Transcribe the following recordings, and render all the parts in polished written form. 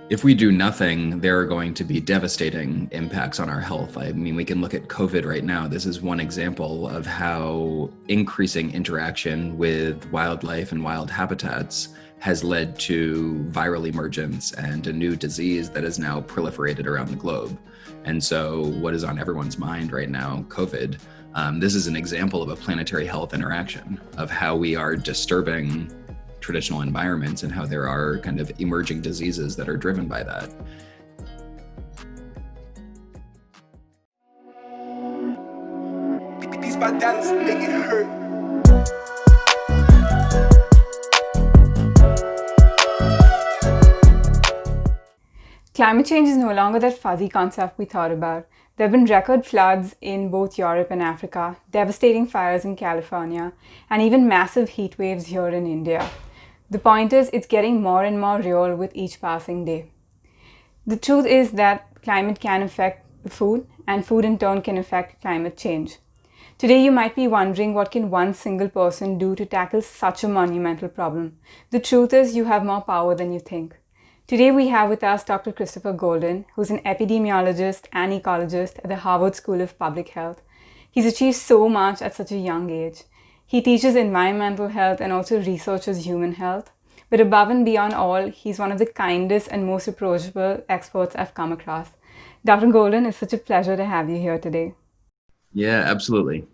If we do nothing, there are going to be devastating impacts on our health. I mean, we can look at COVID right now. This is one example of how increasing interaction with wildlife and wild habitats has led to viral emergence and a new disease that is now proliferated around the globe. And so, what is on everyone's mind right now, COVID, this is an example of a planetary health interaction of how we are disturbing traditional environments and how there are kind of emerging diseases that are driven by that. These my dollars make it hurt. Climate change is no longer that fuzzy concept we thought about. There have been record floods in both Europe and Africa, devastating fires in California, and even massive heat waves here in India. The point is, it's getting more and more real with each passing day. The truth is that climate can affect the food, and food in turn can affect climate change. Today, you might be wondering, what can one single person do to tackle such a monumental problem? The truth is, you have more power than you think. Today, we have with us Dr. Christopher Golden, who's an epidemiologist and ecologist at the Harvard School of Public Health. He's achieved so much at such a young age. He teaches environmental health and also researches human health. But above and beyond all, he's one of the kindest and most approachable experts I've come across. Dr. Golden, it's such a pleasure to have you here today. Yeah, absolutely.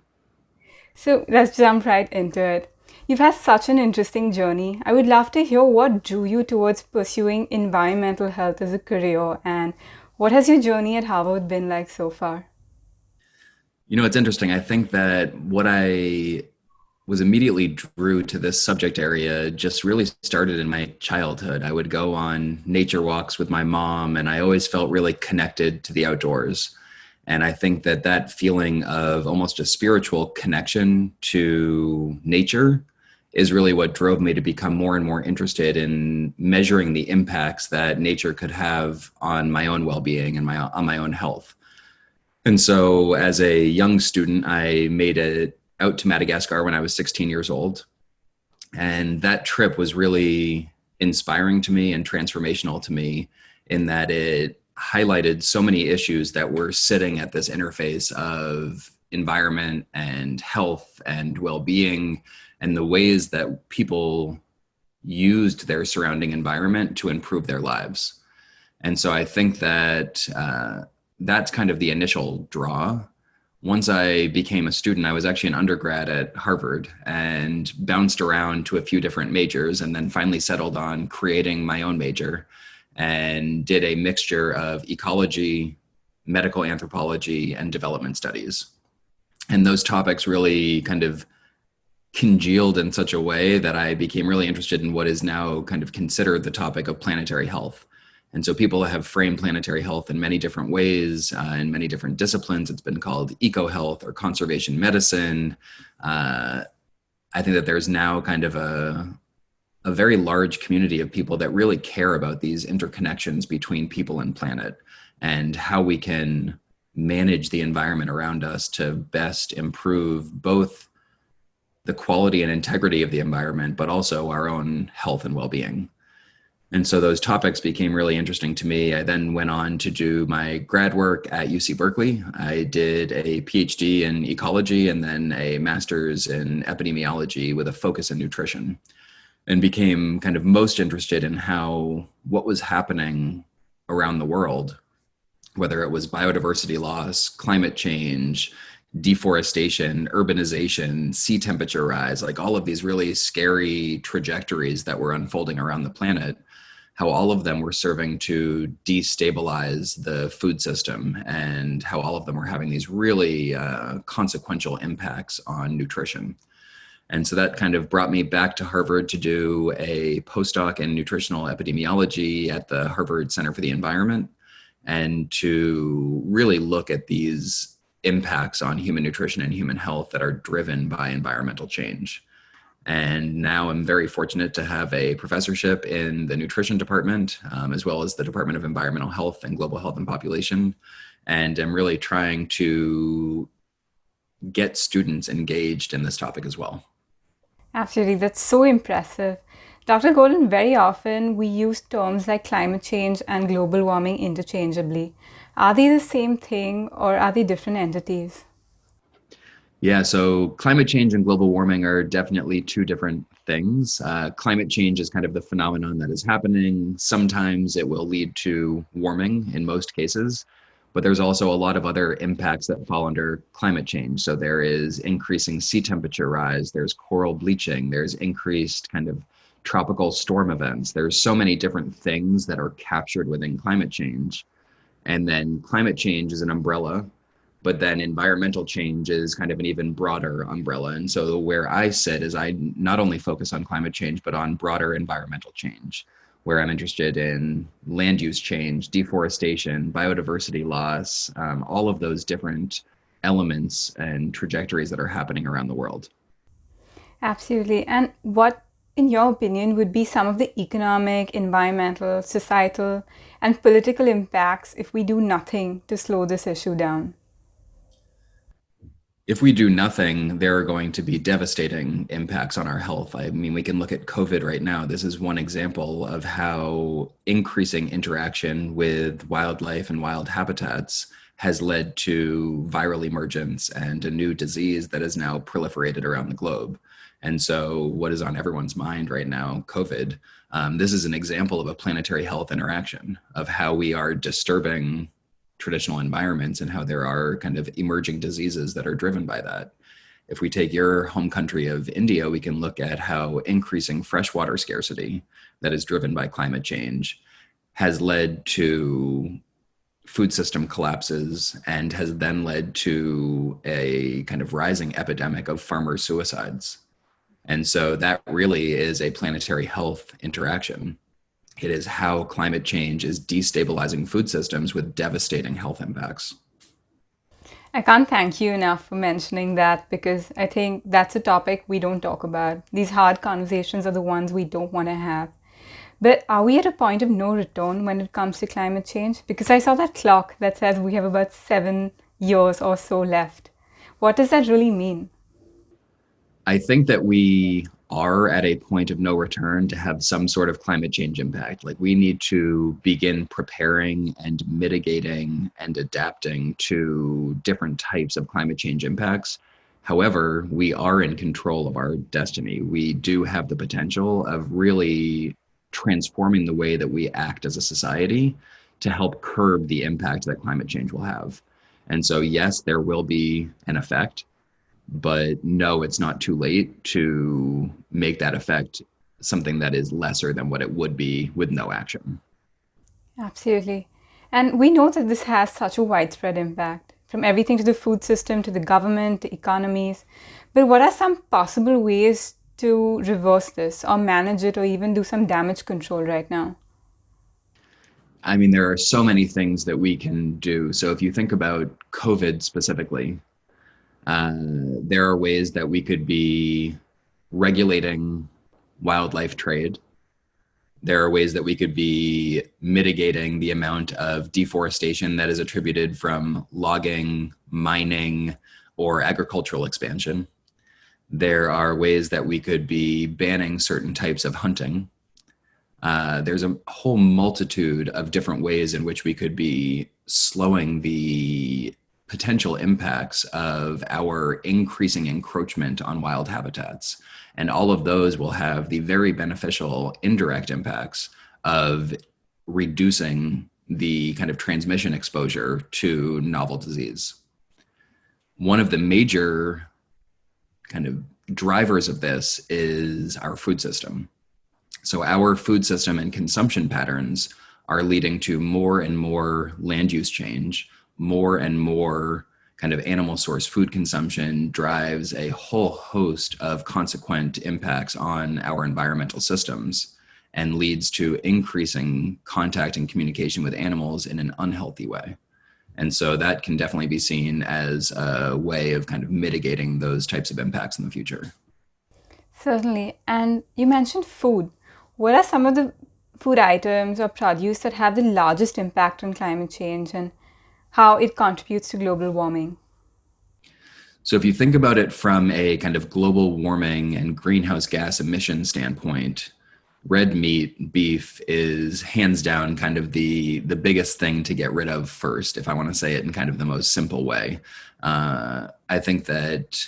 So let's jump right into it. You've had such an interesting journey. I would love to hear what drew you towards pursuing environmental health as a career, and what has your journey at Harvard been like so far? You know, it's interesting. I think that what I was immediately drew to this subject area just really started in my childhood. I would go on nature walks with my mom, and I always felt really connected to the outdoors. And I think that that feeling of almost a spiritual connection to nature is really what drove me to become more and more interested in measuring the impacts that nature could have on my own well-being and on my own health. And so as a young student, I made it out to Madagascar when I was 16 years old. And that trip was really inspiring to me and transformational to me in that it highlighted so many issues that were sitting at this interface of environment and health and well-being, and the ways that people used their surrounding environment to improve their lives. And so I think that that's kind of the initial draw. Once I became a student, I was actually an undergrad at Harvard and bounced around to a few different majors, and then finally settled on creating my own major and did a mixture of ecology, medical anthropology, and development studies. And those topics really kind of congealed in such a way that I became really interested in what is now kind of considered the topic of planetary health. And so people have framed planetary health in many different ways, in many different disciplines. It's been called eco-health or conservation medicine. I think that there's now kind of a very large community of people that really care about these interconnections between people and planet, and how we can manage the environment around us to best improve both the quality and integrity of the environment, but also our own health and well-being. And so those topics became really interesting to me. I then went on to do my grad work at UC Berkeley. I did a PhD in ecology and then a master's in epidemiology with a focus in nutrition, and became kind of most interested in how what was happening around the world, whether it was biodiversity loss, climate change, deforestation, urbanization, sea temperature rise, like all of these really scary trajectories that were unfolding around the planet, how all of them were serving to destabilize the food system, and how all of them were having these really consequential impacts on nutrition. And so that kind of brought me back to Harvard to do a postdoc in nutritional epidemiology at the Harvard Center for the Environment, and to really look at these impacts on human nutrition and human health that are driven by environmental change. And now I'm very fortunate to have a professorship in the nutrition department, as well as the Department of Environmental Health and Global Health and Population. And I'm really trying to get students engaged in this topic as well. Absolutely, that's so impressive. Dr. Golden, very often we use terms like climate change and global warming interchangeably. Are they the same thing or are they different entities? Yeah, so climate change and global warming are definitely two different things. Climate change is kind of the phenomenon that is happening. Sometimes it will lead to warming in most cases, but there's also a lot of other impacts that fall under climate change. So there is increasing sea temperature rise, there's coral bleaching, there's increased kind of tropical storm events. There's so many different things that are captured within climate change. And then climate change is an umbrella, but then environmental change is kind of an even broader umbrella. And so where I sit is I not only focus on climate change, but on broader environmental change, where I'm interested in land use change, deforestation, biodiversity loss, all of those different elements and trajectories that are happening around the world. Absolutely. And what, in your opinion, would be some of the economic, environmental, societal, and political impacts if we do nothing to slow this issue down? If we do nothing, there are going to be devastating impacts on our health. I mean, we can look at COVID right now. This is one example of how increasing interaction with wildlife and wild habitats has led to viral emergence and a new disease that is now proliferated around the globe. And so, what is on everyone's mind right now, COVID, this is an example of a planetary health interaction of how we are disturbing traditional environments and how there are kind of emerging diseases that are driven by that. If we take your home country of India, we can look at how increasing freshwater scarcity that is driven by climate change has led to food system collapses and has then led to a kind of rising epidemic of farmer suicides. And so that really is a planetary health interaction. It is how climate change is destabilizing food systems with devastating health impacts. I can't thank you enough for mentioning that because I think that's a topic we don't talk about. These hard conversations are the ones we don't want to have. But are we at a point of no return when it comes to climate change? Because I saw that clock that says we have about 7 years or so left. What does that really mean? I think that we are at a point of no return to have some sort of climate change impact. Like we need to begin preparing and mitigating and adapting to different types of climate change impacts. However, we are in control of our destiny. We do have the potential of really transforming the way that we act as a society to help curb the impact that climate change will have. And so, yes, there will be an effect, but no, it's not too late to make that effect something that is lesser than what it would be with no action. Absolutely. And we know that this has such a widespread impact, from everything to the food system, to the government, to economies. But what are some possible ways to reverse this or manage it or even do some damage control right now? I mean, there are so many things that we can do. So if you think about COVID specifically, there are ways that we could be regulating wildlife trade. There are ways that we could be mitigating the amount of deforestation that is attributed from logging, mining, or agricultural expansion. There are ways that we could be banning certain types of hunting. There's a whole multitude of different ways in which we could be slowing the potential impacts of our increasing encroachment on wild habitats. And all of those will have the very beneficial indirect impacts of reducing the kind of transmission exposure to novel disease. One of the major kind of drivers of this is our food system. So our food system and consumption patterns are leading to more and more land use change, more and more kind of animal source food consumption drives a whole host of consequent impacts on our environmental systems and leads to increasing contact and communication with animals in an unhealthy way. And so that can definitely be seen as a way of kind of mitigating those types of impacts in the future. Certainly. And you mentioned food. What are some of the food items or produce that have the largest impact on climate change and how it contributes to global warming? So if you think about it from a kind of global warming and greenhouse gas emission standpoint, red meat, beef is hands down kind of the biggest thing to get rid of first, if I want to say it in kind of the most simple way. I think that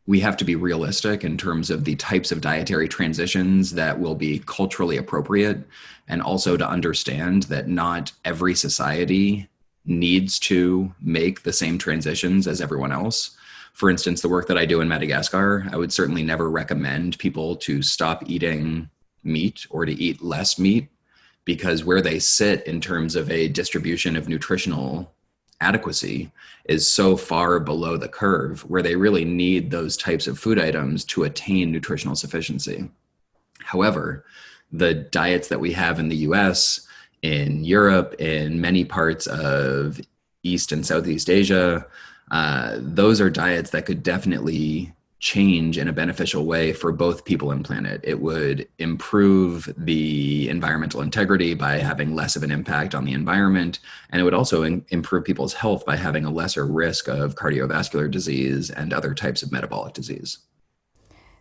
we have to be realistic in terms of the types of dietary transitions that will be culturally appropriate, and also to understand that not every society needs to make the same transitions as everyone else. For instance, the work that I do in Madagascar, I would certainly never recommend people to stop eating meat or to eat less meat, because where they sit in terms of a distribution of nutritional adequacy is so far below the curve, where they really need those types of food items to attain nutritional sufficiency. However, the diets that we have in the US, in Europe, in many parts of East and Southeast Asia, those are diets that could definitely change in a beneficial way for both people and planet. It would improve the environmental integrity by having less of an impact on the environment, and it would also improve people's health by having a lesser risk of cardiovascular disease and other types of metabolic disease.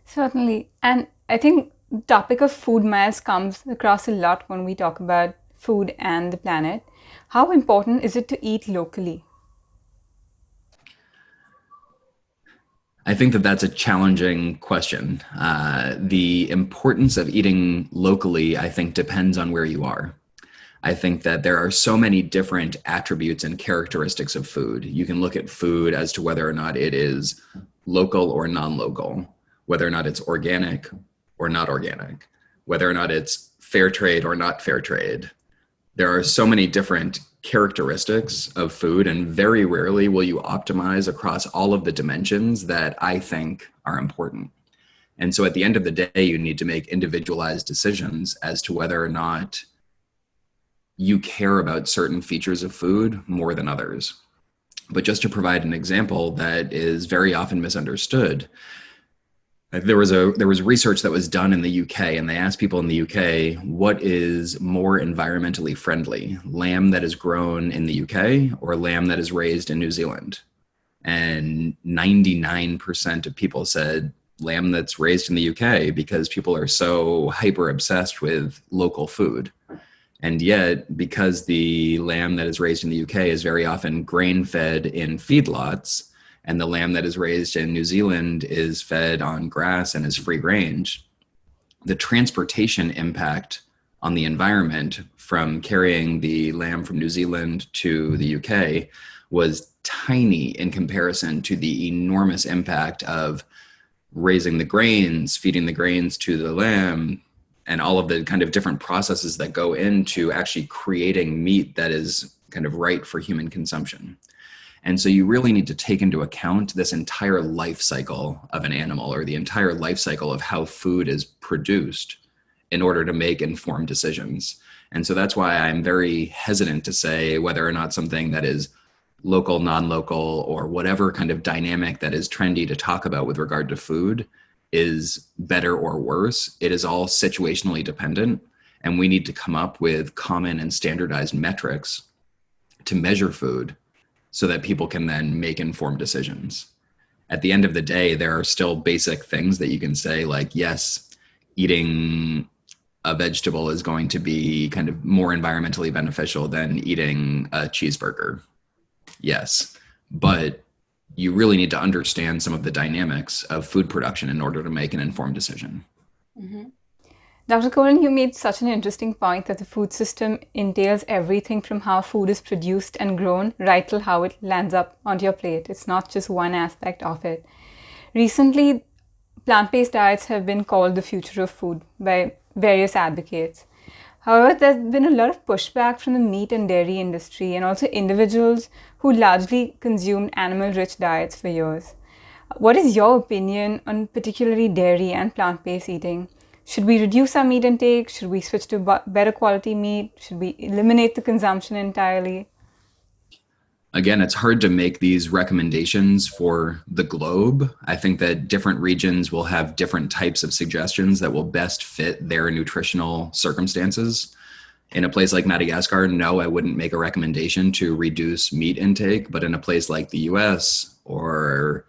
Certainly. And I think the topic of food miles comes across a lot when we talk about food and the planet. How important is it to eat locally? I think that that's a challenging question. The importance of eating locally, I think, depends on where you are. I think that there are so many different attributes and characteristics of food. You can look at food as to whether or not it is local or non-local, whether or not it's organic or not organic, whether or not it's fair trade or not fair trade. There are so many different characteristics of food, and very rarely will you optimize across all of the dimensions that I think are important. And so at the end of the day, you need to make individualized decisions as to whether or not you care about certain features of food more than others. But just to provide an example that is very often misunderstood, there was research that was done in the UK, and they asked people in the UK, what is more environmentally friendly, lamb that is grown in the UK or lamb that is raised in New Zealand? And 99% of people said lamb that's raised in the UK, because people are so hyper obsessed with local food. And yet, because the lamb that is raised in the UK is very often grain fed in feedlots, and the lamb that is raised in New Zealand is fed on grass and is free range, the transportation impact on the environment from carrying the lamb from New Zealand to the UK was tiny in comparison to the enormous impact of raising the grains, feeding the grains to the lamb, and all of the kind of different processes that go into actually creating meat that is kind of right for human consumption. And so you really need to take into account this entire life cycle of an animal, or the entire life cycle of how food is produced, in order to make informed decisions. And so that's why I'm very hesitant to say whether or not something that is local, non-local, or whatever kind of dynamic that is trendy to talk about with regard to food is better or worse. It is all situationally dependent, and we need to come up with common and standardized metrics to measure food, so that people can then make informed decisions. At the end of the day, there are still basic things that you can say, like, yes, eating a vegetable is going to be kind of more environmentally beneficial than eating a cheeseburger. Yes, but you really need to understand some of the dynamics of food production in order to make an informed decision. Mm-hmm. Dr. Golden, you made such an interesting point that the food system entails everything from how food is produced and grown right till how it lands up onto your plate. It's not just one aspect of it. Recently, plant-based diets have been called the future of food by various advocates. However, there's been a lot of pushback from the meat and dairy industry, and also individuals who largely consumed animal-rich diets for years. What is your opinion on particularly dairy and plant-based eating? Should we reduce our meat intake? Should we switch to better quality meat? Should we eliminate the consumption entirely? Again, it's hard to make these recommendations for the globe. I think that different regions will have different types of suggestions that will best fit their nutritional circumstances. In a place like Madagascar, no, I wouldn't make a recommendation to reduce meat intake, but in a place like the US or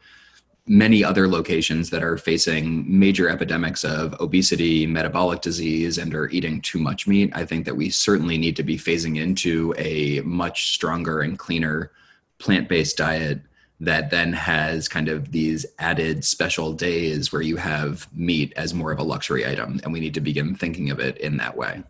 many other locations that are facing major epidemics of obesity, metabolic disease, and are eating too much meat, I think that we certainly need to be phasing into a much stronger and cleaner plant-based diet that then has kind of these added special days where you have meat as more of a luxury item. And we need to begin thinking of it in that way.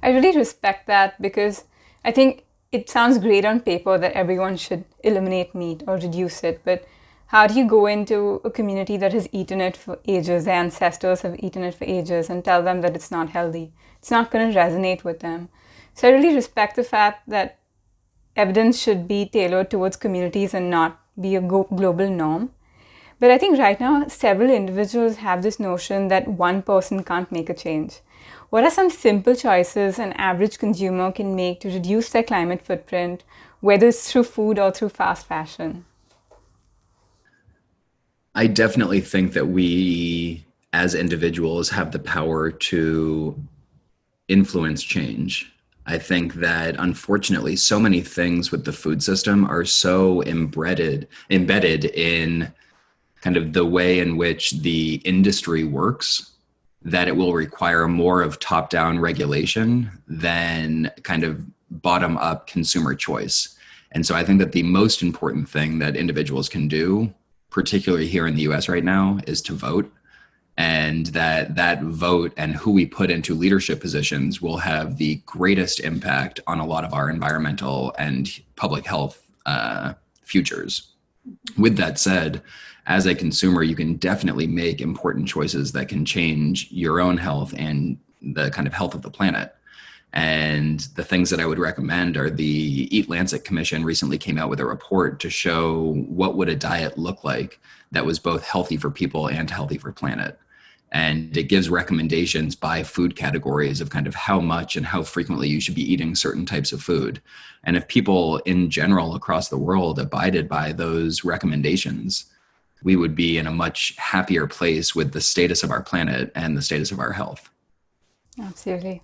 I really respect that because I think it sounds great on paper that everyone should eliminate meat or reduce it, but how do you go into a community that has eaten it for ages, their ancestors have eaten it for ages, and tell them that it's not healthy? It's not going to resonate with them. So I really respect the fact that evidence should be tailored towards communities and not be a global norm. But I think right now, several individuals have this notion that one person can't make a change. What are some simple choices an average consumer can make to reduce their climate footprint, whether it's through food or through fast fashion? I definitely think that we as individuals have the power to influence change. I think that unfortunately, so many things with the food system are so embedded in kind of the way in which the industry works that it will require more of top-down regulation than kind of bottom-up consumer choice. And so I think that the most important thing that individuals can do, particularly here in the US right now, is to vote. And that vote and who we put into leadership positions will have the greatest impact on a lot of our environmental and public health futures. With that said, as a consumer, you can definitely make important choices that can change your own health and the kind of health of the planet. And the things that I would recommend are the Eat Lancet Commission recently came out with a report to show what would a diet look like that was both healthy for people and healthy for planet. And it gives recommendations by food categories of kind of how much and how frequently you should be eating certain types of food. And if people in general across the world abided by those recommendations, we would be in a much happier place with the status of our planet and the status of our health. Absolutely.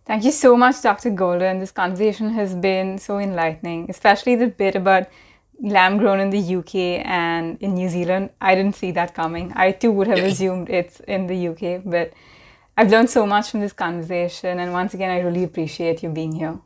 Thank you so much, Dr. Golden. This conversation has been so enlightening, especially the bit about lamb grown in the UK and in New Zealand. I didn't see that coming. I too would have assumed it's in the UK, but I've learned so much from this conversation. And once again, I really appreciate you being here.